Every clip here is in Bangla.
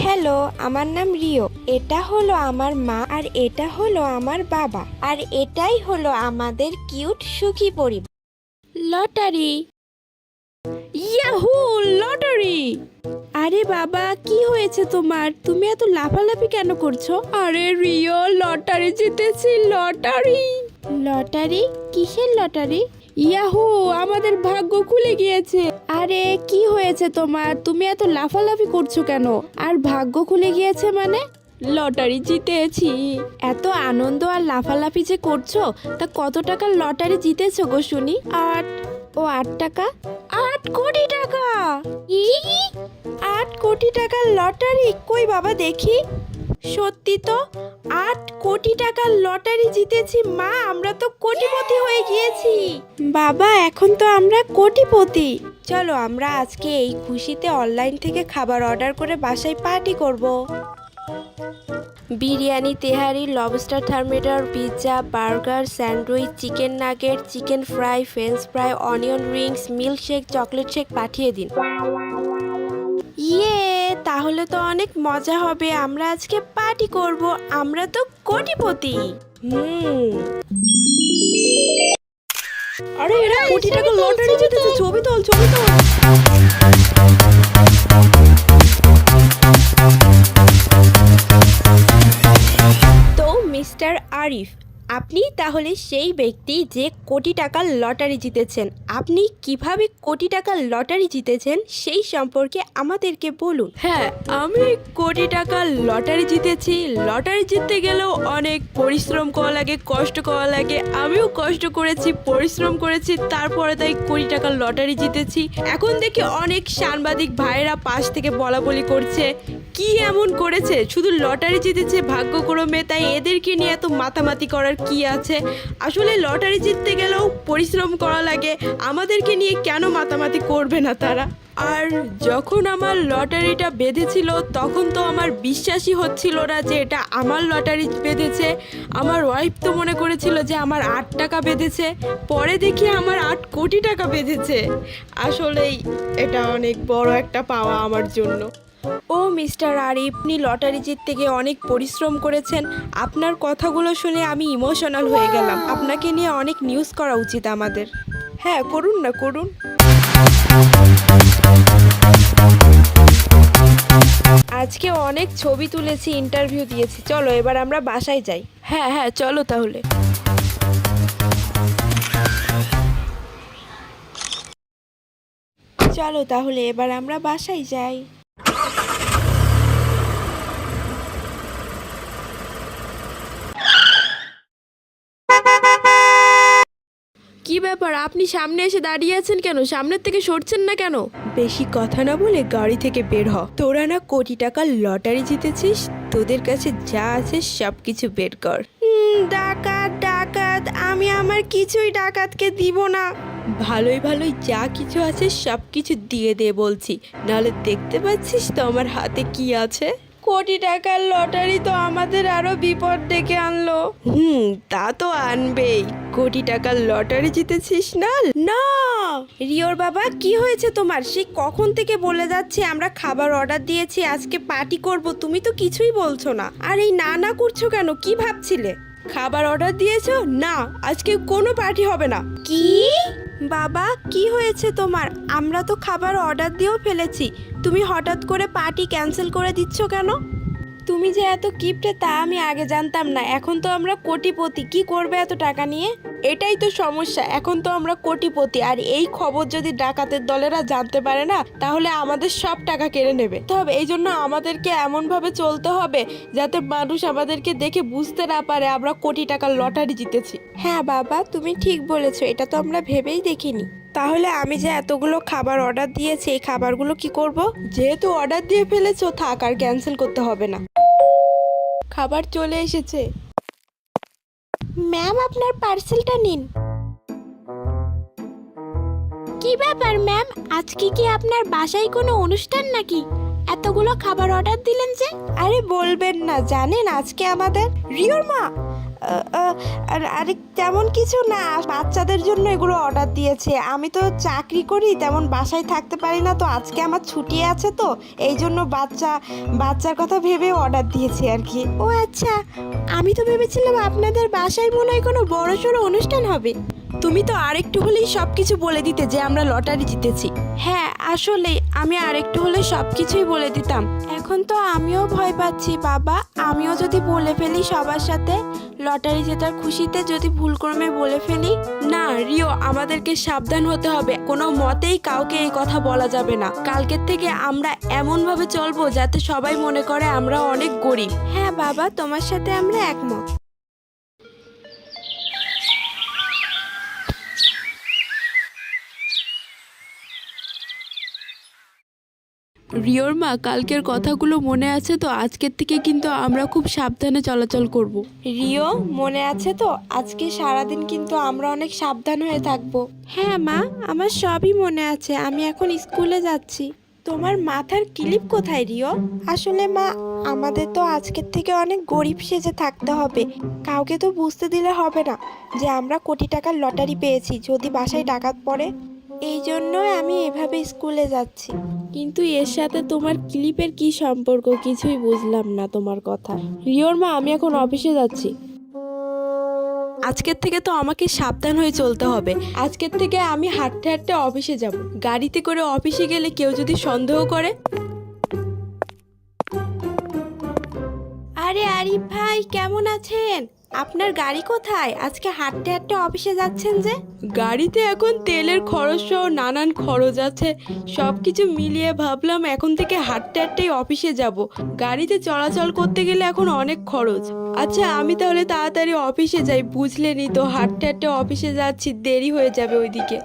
হ্যালো, আমার নাম রিও। এটা হলো আমার মা আর এটা হলো আমার বাবা আর এটাই হলো আমাদের কিউট সুখী পরিবার। Lottery, Yahoo lottery! আরে বাবা, কি হয়েছে তোমার? তুমি এত লাফালাফি কেন করছো? আরে রিও, লটারি জিতেছি। Lottery lottery? কিসের লটারি? ইয়াহু, আমাদের ভাগ্য খুলে গিয়েছে। আরে কি হয়েছে তোমার? তুমি এত লাফালাফি করছো কেন? আর ভাগ্য খুলে গিয়েছে মানে? লটারি জিতেছি। এত আনন্দ আর লাফালাফি যে করছো, তা কত টাকার লটারি জিতেছো গো শুনি? 8 টাকা। 8 কোটি টাকা? 8 কোটি টাকার লটারি? কই বাবা দেখি। সত্যি তো, 8 কোটি টাকার লটারি জিতেছি। মা, আমরা তো কোটিপতি হয়ে গিয়েছি। বাবা, এখন তো আমরা কোটিপতি। চলো আমরা আজকে এই খুশিতে অনলাইন থেকে খাবার অর্ডার করে বাসায় পার্টি করব। Biryani, tehari, lobster thermidor, pizza, burger, sandwich, chicken nugget, chicken fry, french fry, onion rings, milkshake, chocolate shake পাঠিয়ে দিন। ইয়ে, তাহলে তো অনেক মজা হবে। আমরা আজকে পার্টি করব। আমরা তো কোটিপতি। আরে এরা কোটি টাকা লটারি জিতেছে। ছবি তোল, ছবি তোল। তো মিস্টার আরিফ, আপনি তাহলে সেই ব্যক্তি যে কোটি টাকার লটারি জিতেছেন। আপনি কিভাবে কোটি টাকার লটারি জিতেছেন সেই সম্পর্কে আমাদেরকে বলুন। হ্যাঁ, আমি কোটি টাকার লটারি জিতেছি। লটারি জিততে গেলেও অনেক পরিশ্রম করা লাগে, কষ্ট করা লাগে। আমিও কষ্ট করেছি, পরিশ্রম করেছি, তারপরে তাই কোটি টাকার লটারি জিতেছি। এখন দেখি অনেক সাংবাদিক ভাইরা পাশ থেকে বলাবলি করছে, কি এমন করেছে, শুধু লটারি জিতেছে ভাগ্যক্রমে, তাই এদেরকে নিয়ে এত মাতামাতি করার কি আছে? আসলে লটারি জিততে গেলেও পরিশ্রম করা লাগে, আমাদেরকে নিয়ে কেন মাতামাতি করবে না তারা? আর যখন আমার লটারিটা বেঁধেছিল তখন তো আমার বিশ্বাসই হচ্ছিল না যে এটা আমার লটারি বেঁধেছে। আমার ওয়াইফ তো মনে করেছিল যে আমার 8 টাকা বেঁধেছে, পরে দেখি আমার 8 কোটি টাকা বেঁধেছে। আসলেই এটা অনেক বড় একটা পাওয়া আমার জন্য। ও মিস্টার আরিফ, আপনি লটারি জিততে গিয়ে অনেক পরিশ্রম করেছেন। আপনার কথাগুলো শুনে আমি ইমোশনাল হয়ে গেলাম। আপনাকে নিয়ে অনেক নিউজ করা উচিত আমাদের। হ্যাঁ, করুন না, করুন। আজকে অনেক ছবি তুলেছি, ইন্টারভিউ দিয়েছি। চলো এবার আমরা বাসায় যাই। হ্যাঁ হ্যাঁ, চলো তাহলে। চলো তাহলে এবার আমরা বাসায় যাই। কি ব্যাপার, আপনি সামনে এসে দাঁড়িয়ে আছেন কেন? সামনের থেকে সরছেন না কেন? বেশি কথা না বলে গাড়ি থেকে বের হ। তোরা না কোটি টাকার লটারি জিতেছিস, তোদের কাছে যা আছে সবকিছু বের কর। ডাকাত, ডাকাত! আমি আমার কিছুই ডাকাতকে দিব না। ভালোই ভালোই যা কিছু আছে সবকিছু দিয়ে দে বলছি, নাহলে দেখতে পাচ্ছিস তো আমার হাতে কি আছে। কোটি টাকার লটারি তো আমাদের আরো বিপদ ডেকে আনলো। তা তো আনবেই। কোটি টাকার লটারি জিতেছিস না? না রিওর বাবা, কি হয়েছে তোমার? সে কখন থেকে বলে যাচ্ছে আমরা খাবার অর্ডার দিয়েছি, আজকে পার্টি করব, তুমি তো কিছুই বলছো না। আর এই না না করছো কেন? কি ভাবছিলে? খাবার অর্ডার দিয়েছো? না, আজকে কোনো পার্টি হবে না। কি বাবা, কি হয়েছে তোমার? আমরা তো খাবার অর্ডার দিয়েও ফেলেছি, তুমি হঠাৎ করে পার্টি ক্যান্সেল করে দিচ্ছ কেন? তুমি যে এত কিপটে তা আমি আগে জানতাম না। এখন তো আমরা কোটিপতি, কি করবে এত টাকা নিয়ে? এটাই তো সমস্যা, এখন তো আমরা কোটিপতি, আর এই খবর যদি ডাকাতের দলেরা জানতে পারে না, তাহলে আমাদের সব টাকা কেড়ে নেবে। তবে এই জন্য আমাদেরকে এমনভাবে চলতে হবে যাতে মানুষ আমাদেরকে দেখে বুঝতে না পারে আমরা কোটি টাকার লটারি জিতেছি। হ্যাঁ বাবা, তুমি ঠিক বলেছো, এটা তো আমরা ভেবেই দেখিনি। তাহলে আমি যে এতগুলো খাবার অর্ডার দিয়েছি, এই খাবারগুলো কি করব? যেহেতু অর্ডার দিয়ে ফেলেছো, থাক, আর ক্যান্সেল করতে হবে না। খাবার চলে এসেছে। ম্যাম, আপনার পার্সেলটা নিন। কি ব্যাপার ম্যাম, আজকে কি আপনার বাসায় কোনো অনুষ্ঠান নাকি? এতগুলো খাবার অর্ডার দিলেন যে? আরে বলবেন না, জানেন আজকে আমাদের রিওর মা, আরে তেমন কিছু না, বাচ্চাদের জন্য এগুলো অর্ডার দিয়েছে। আমি তো চাকরি করি, তেমন বাসায় থাকতে পারি না, তো আজকে আমার ছুটি আছে, তো এই জন্য বাচ্চার কথা ভেবে অর্ডার দিয়েছি আর কি। ও আচ্ছা, আমি তো ভেবেছিলাম আপনাদের বাসায় মনে হয় কোনো বড় সড়ো অনুষ্ঠান হবে। তুমি তো আরেকটু হলেই সব কিছু বলে দিতে যে আমরা লটারি জিতেছি। হ্যাঁ আসলে আমি আরেকটু হলে সব কিছুই বলে দিতাম। এখন তো আমিও ভয় পাচ্ছি বাবা, আমিও যদি বলে ফেলি সবার সাথে লটারি জেতার খুশিতে, যদি ভুলক্রমে বলে ফেলি। না রিও, আমাদেরকে সাবধান হতে হবে, কোনো মতেই কাউকে এই কথা বলা যাবে না। কালকের থেকে আমরা এমন ভাবে চলবো যাতে সবাই মনে করে আমরা অনেক গরিব। হ্যাঁ বাবা, তোমার সাথে আমরা একমত। রিওর মা, কালকের কথাগুলো মনে আছে তো? আজকের থেকে কিন্তু আমরা খুব সাবধানে চলাচল করব। রিও, মনে আছে তো? আজকে সারাদিন কিন্তু আমরা অনেক সাবধান হয়ে থাকব। হ্যাঁ মা, আমার সবই মনে আছে। আমি এখন স্কুলে যাচ্ছি। তোমার মাথার ক্লিপ কোথায় রিও? আসলে মা, আমাদের তো আজকের থেকে অনেক গরিব সেজে থাকতে হবে। কাউকে তো বুঝতে দিলে হবে না যে আমরা কোটি টাকার লটারি পেয়েছি যদি বাসায় ডাকাত পড়ে। এই জন্যই আমি এভাবে স্কুলে যাচ্ছি। কিন্তু এর সাথে তোমার ক্লিপের কি সম্পর্ক? কিছুই বুঝলাম না তোমার কথা। রিওর মা, আমি এখন অফিসে যাচ্ছি। আজকের থেকে তো আমাকে সাবধান হয়ে চলতে হবে। আজকের থেকে আমি হাঁটতে হাঁটতে অফিসে যাব। গাড়িতে করে অফিসে গেলে কেউ যদি সন্দেহ করে। আরে আরিফ ভাই, কেমন আছেন? আপনার গাড়ি কোথায়? আজকে হাঁটতে হাঁটতে অফিসে যাচ্ছেন যে? গাড়িতে এখন তেলের খরচ সহ নানান খরচ আছে, সবকিছু মিলিয়ে ভাবলাম এখন থেকে হাঁটতে হাঁটতেই অফিসে যাব। গাড়িতে চলাচল করতে গেলে এখন অনেক খরচ। আচ্ছা, আমি তাহলে তাড়াতাড়ি অফিসে যাই। বুঝলেনই তো, হাঁটতে হাঁটতে অফিসে যাচ্ছি, দেরি হয়ে যাবে ওইদিকে।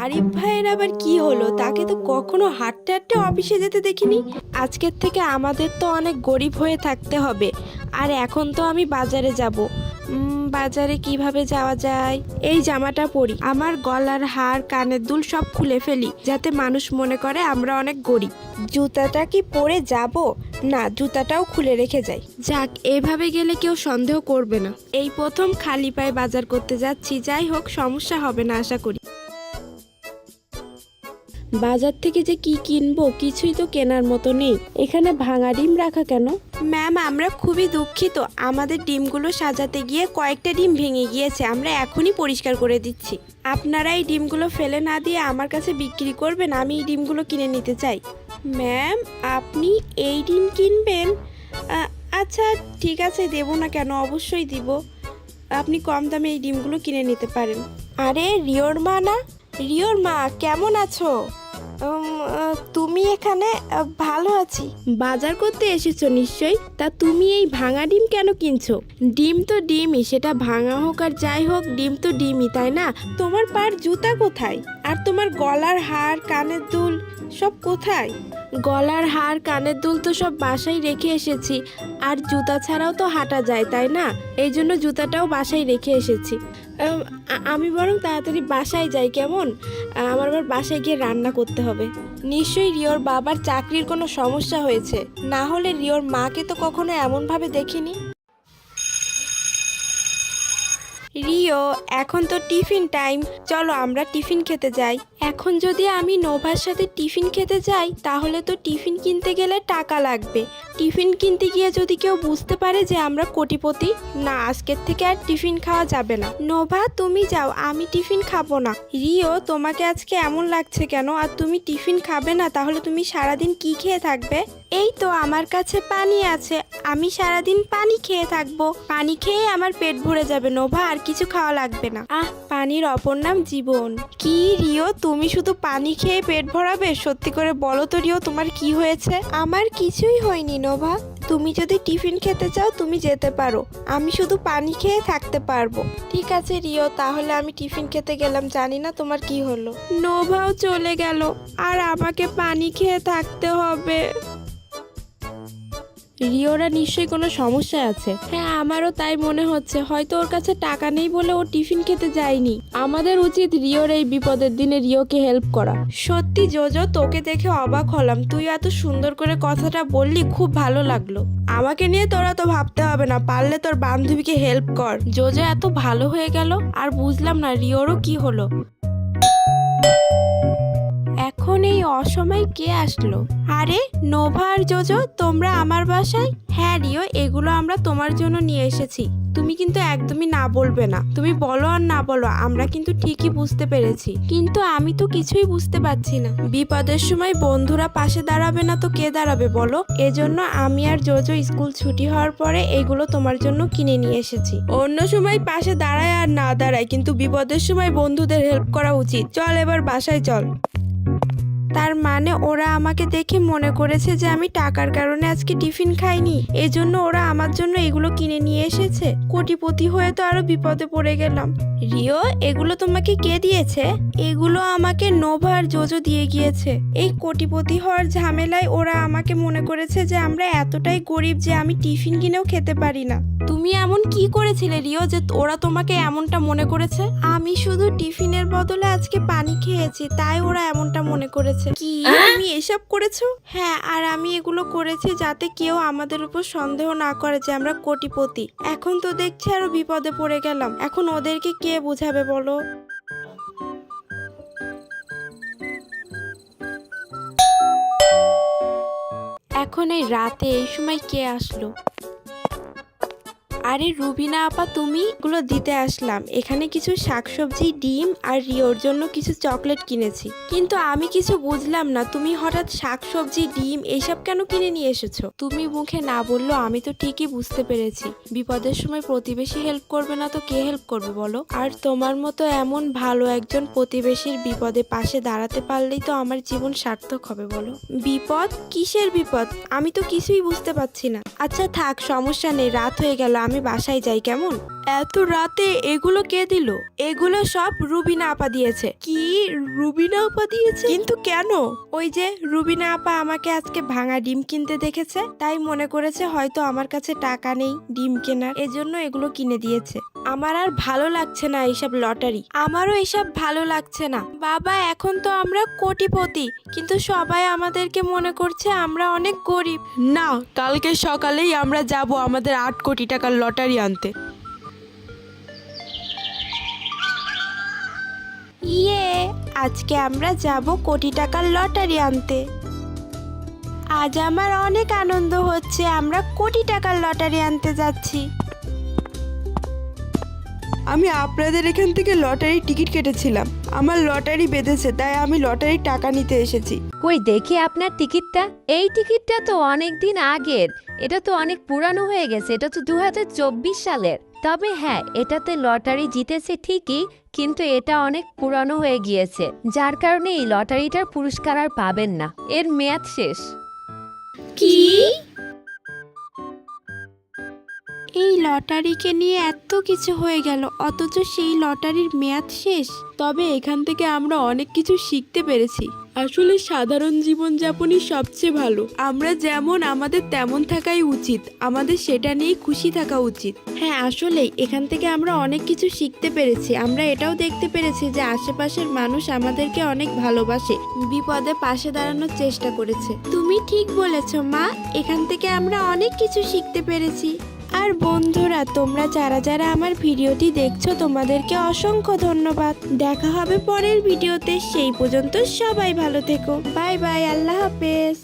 আরিফ ভাইয়ের আবার কি হলো? তাকে তো কখনো হাঁটতে হাঁটতে অফিসে যেতে দেখিনি। আজকের থেকে আমাদের তো অনেক গরিব হয়ে থাকতে হবে। আর এখন তো আমি বাজারে যাব। বাজারে কিভাবে যাওয়া যায়? এই জামাটা পরি, আমার গলার হার কানের দুল সব খুলে ফেলি, যাতে মানুষ মনে করে আমরা অনেক গরিব। জুতাটা কি পরে যাব? না, জুতাটাও খুলে রেখে যাই। যাক, এভাবে গেলে কেউ সন্দেহ করবে না। এই প্রথম খালি পায়ে বাজার করতে যাচ্ছি। যাই হোক, সমস্যা হবে না আশা করি। বাজার থেকে যে কি কিনবো, কিছুই তো কেনার মতো নেই। এখানে ভাঙা ডিম রাখা কেন? ম্যাম, আমরা খুবই দুঃখিত। আমাদের ডিমগুলো সাজাতে গিয়ে কয়েকটা ডিম ভেঙে গিয়েছে। আমরা এখনই পরিষ্কার করে দিচ্ছি। আপনারা এই ডিমগুলো ফেলে না দিয়ে আমার কাছে বিক্রি করবেন। আমি এই ডিমগুলো কিনে নিতে চাই। ম্যাম, আপনি এই ডিম কিনবেন? আচ্ছা ঠিক আছে, দেবো না কেন, অবশ্যই দিব। আপনি কম দামে এই ডিমগুলো কিনে নিতে পারেন। আরে রিওর মা না? রিওর মা, কেমন আছো? তুমি এখানে? ভালো আছি। বাজার করতে এসেছো নিশ্চয়ই। তা তুমি এই ভাঙা ডিম কেন কিনছো? ডিম তো ডিমই, সেটা ভাঙা হোক আর যাই হোক, ডিম তো ডিমই, তাই না? তোমার পার জুতা কোথায়? আর তোমার গলার হার কানের দুল সব কোথায়? গলার হার কানের দুল তো সব বাসায় রেখে এসেছি। আর জুতা ছাড়াও তো হাঁটা যায়, তাই না? এই জন্য জুতাটাও বাসায় রেখে এসেছি। আমি বরং তাড়াতাড়ি বাসায় যাই, কেমন? আমার আবার বাসায় গিয়ে রান্না করতে হবে। নিশ্চয়ই রিওর বাবার চাকরির কোনো সমস্যা হয়েছে, না হলে রিওর মাকে তো কখনো এমনভাবে দেখিনি। রিও, এখন তো টিফিন টাইম, চলো আমরা টিফিন খেতে যাই। এখন যদি আমি নোভার সাথে টিফিন খেতে যাই, তাহলে তো টিফিন কিনতে গেলে টাকা লাগবে। টিফিন কিনতে গিয়ে যদি কেউ বুঝতে পারে যে আমরা কোটিপতি, না, আজকের থেকে আর টিফিন খাওয়া যাবে না। নোভা, তুমি যাও, আমি টিফিন খাবো না। রিও, তোমাকে আজকে এমন লাগছে কেন? আর তুমি টিফিন খাবে না, তাহলে তুমি সারাদিন কি খেয়ে থাকবে? এই তো আমার কাছে পানি আছে, আমি সারাদিন পানি খেয়ে থাকবো। পানি খেয়ে আমার পেট ভরে যাবে নোভা, আর কিছু খাওয়া লাগবে না। পানির অপর নাম জীবন। কি রিও, তুমি শুধু পানি খেয়ে পেট ভরাবে? সত্যি করে বলো তো রিও, তোমার কি হয়েছে? আমার কিছুই হয়নি নোভা। তুমি যদি টিফিন খেতে চাও তুমি যেতে পারো, আমি শুধু পানি খেয়ে থাকতে পারবো। ঠিক আছে রিও, তাহলে আমি টিফিন খেতে গেলাম। জানি না তোমার কি হলো। নোভাও চলে গেল, আর আমাকে পানি খেয়ে থাকতে হবে। রিওরা নিশ্চয়ই কোনো সমস্যা আছে। হ্যাঁ, আমারও তাই মনে হচ্ছে, হয়তো ওর কাছে টাকা নেই বলে ও টিফিন খেতে যায়নি। আমাদের উচিত রিওর এই বিপদের দিনে রিওকে হেল্প করা। সত্যি জোজো, তোকে দেখে অবাক হলাম, তুই এত সুন্দর করে কথাটা বললি, খুব ভালো লাগলো। আমাকে নিয়ে তোরা তো ভাবতে হবে না, পারলে তোর বান্ধবীকে হেল্প কর। জোজো এত ভালো হয়ে গেল, আর বুঝলাম না রিওরও কি হলো। এখন এই অসময়ে কে আসলো? আরে নোভা আর জোজো, তোমরা আমার বাসায়? হ্যাঁ রিও, এগুলো আমরা তোমার জন্য নিয়ে এসেছি। তুমি কিন্তু একদমই না বলবে না। তুমি বলো আর না বলো, আমরা কিন্তু ঠিকই বুঝতে পেরেছি। কিন্তু আমি তো কিছুই বুঝতে পারছি না। বিপদের সময় বন্ধুরা পাশে দাঁড়াবে না তো কে দাঁড়াবে বলো? এজন্য আমি আর জোজো স্কুল ছুটি হওয়ার পরে এগুলো তোমার জন্য কিনে নিয়ে এসেছি। অন্য সময় পাশে দাঁড়ায় আর না দাঁড়ায়, কিন্তু বিপদের সময় বন্ধুদের হেল্প করা উচিত। চল এবার বাসায় চল। তার মানে ওরা আমাকে দেখে মনে করেছে যে আমি টাকার কারণে আজকে টিফিন খাইনি, এজন্য ওরা আমার জন্য এগুলো কিনে নিয়ে এসেছে। কোটিপতি হয়ে তো আরো বিপদে পড়ে গেলাম। রিও, এগুলো তোমাকে কে দিয়েছে? এগুলো আমাকে নোভা আর জোজো দিয়ে গিয়েছে। এই কোটিপতি হওয়ার ঝামেলায় ওরা আমাকে মনে করেছে যে আমরা এতটাই গরিব যে আমি টিফিন কিনেও খেতে পারি না। তুমি এমন কি করেছিলে রিও যে ওরা তোমাকে এমনটা মনে করেছে? আমি শুধু টিফিনের বদলে আজকে পানি খেয়েছি, তাই ওরা এমনটা মনে করেছে। কি, তুমি এসব করেছো? হ্যাঁ, আর আমি এগুলো করেছি যাতে কেউ আমাদের উপর সন্দেহ না করে যে আমরা কোটিপতি। এখন তো দেখছি আরো বিপদে পড়ে গেলাম। এখন ওদেরকে কে বোঝাবে বলো? এখন এই রাতে এই সময় কে আসলো? আরে রুবিনা আপা, তুমি? এগুলো দিতে আসলাম। এখানে কিছু শাকসবজি, ডিম আর রিওর জন্য কিছু চকলেট কিনেছি। কিন্তু আমি কিছু বুঝলাম না, তুমি হঠাৎ শাকসবজি, ডিম এইসব কেন কিনে নিয়ে এসেছো? তুমি মুখে না বললো আমি তো ঠিকই বুঝতে পেরেছি। বিপদের সময় প্রতিবেশী হেল্প করবে না তো কে হেল্প করবে বলো? আর তোমার মতো এমন ভালো একজন প্রতিবেশীর বিপদে পাশে দাঁড়াতে পারলেই তো আমার জীবন সার্থক হবে বলো। বিপদ? কিসের বিপদ? আমি তো কিছুই বুঝতে পারছি না। আচ্ছা থাক, সমস্যা নেই, রাত হয়ে গেল, আমি বাসায় যাই কেমন? এত রাতে এগুলো কে দিল? এগুলো সব রুবিনা আপা দিয়েছে। কি, রুবিনা আপা দিয়েছে? কিন্তু কেন? ওই যে রুবিনা আপা আমাকে আজকে ভাঙা ডিম কিনতে দেখেছে, তাই মনে করেছে হয়তো আমার কাছে টাকা নেই ডিম কেনার, এজন্য এগুলো কিনে দিয়েছে। আমার আর ভালো লাগছে না এইসব লটারি। আমারও এসব ভালো লাগছে না। বাবা, এখন তো আমরা কোটিপতি, কিন্তু সবাই আমাদেরকে মনে করছে আমরা অনেক গরিব। না, কালকে সকালেই আমরা যাব আমাদের 8 কোটি টাকার লটারি আনতে। ইয়ে, আজকে আমরা যাব কোটি টাকার লটারি আনতে। আজ আমার অনেক আনন্দ হচ্ছে, আমরা কোটি টাকার লটারি আনতে যাচ্ছি। আমি আপনাদের এখান থেকে লটারির টিকিট কেটেছিলাম। আমার লটারি বেঁধেছে, তাই আমি লটারির টাকা নিতে এসেছি। কই দেখি আপনার টিকিটটা। এই টিকিটটা তো অনেক দিন আগের, এটা তো অনেক পুরানো হয়ে গেছে। এটা তো 2024 সালের। তবে হ্যাঁ, এটাতে লটারি জিতেছে ঠিকই, কিন্তু এটা অনেক পুরানো হয়ে গিয়েছে, যার কারণে এই লটারিটার পুরস্কার আর পাবেন না, এর মেয়াদ শেষ। কি? এই লটারিকে নিয়ে এত কিছু হয়ে গেল, অথচ সেই লটারির মেয়াদ শেষ। তবে এখান থেকে আমরা অনেক কিছু শিখতে পেরেছি। আসলে সাধারণ জীবনযাপনই সবচেয়ে ভালো। আমরা যেমন আমাদের তেমন থাকাই উচিত, আমাদের সেটা নিয়ে খুশি থাকা উচিত। হ্যাঁ, আসলেই এখান থেকে আমরা অনেক কিছু শিখতে পেরেছি। আমরা এটাও দেখতে পেরেছি যে আশেপাশের মানুষ আমাদেরকে অনেক ভালোবাসে, বিপদে পাশে দাঁড়ানোর চেষ্টা করেছে। তুমি ঠিক বলেছো মা, এখান থেকে আমরা অনেক কিছু শিখতে পেরেছি। আর বন্ধুরা, তোমরা যারা যারা আমার ভিডিওটি দেখছো তোমাদেরকে অসংখ্য ধন্যবাদ। দেখা হবে পরের ভিডিওতে, সেই পর্যন্ত সবাই ভালো থেকো। বাই বাই, আল্লাহ হাফেজ।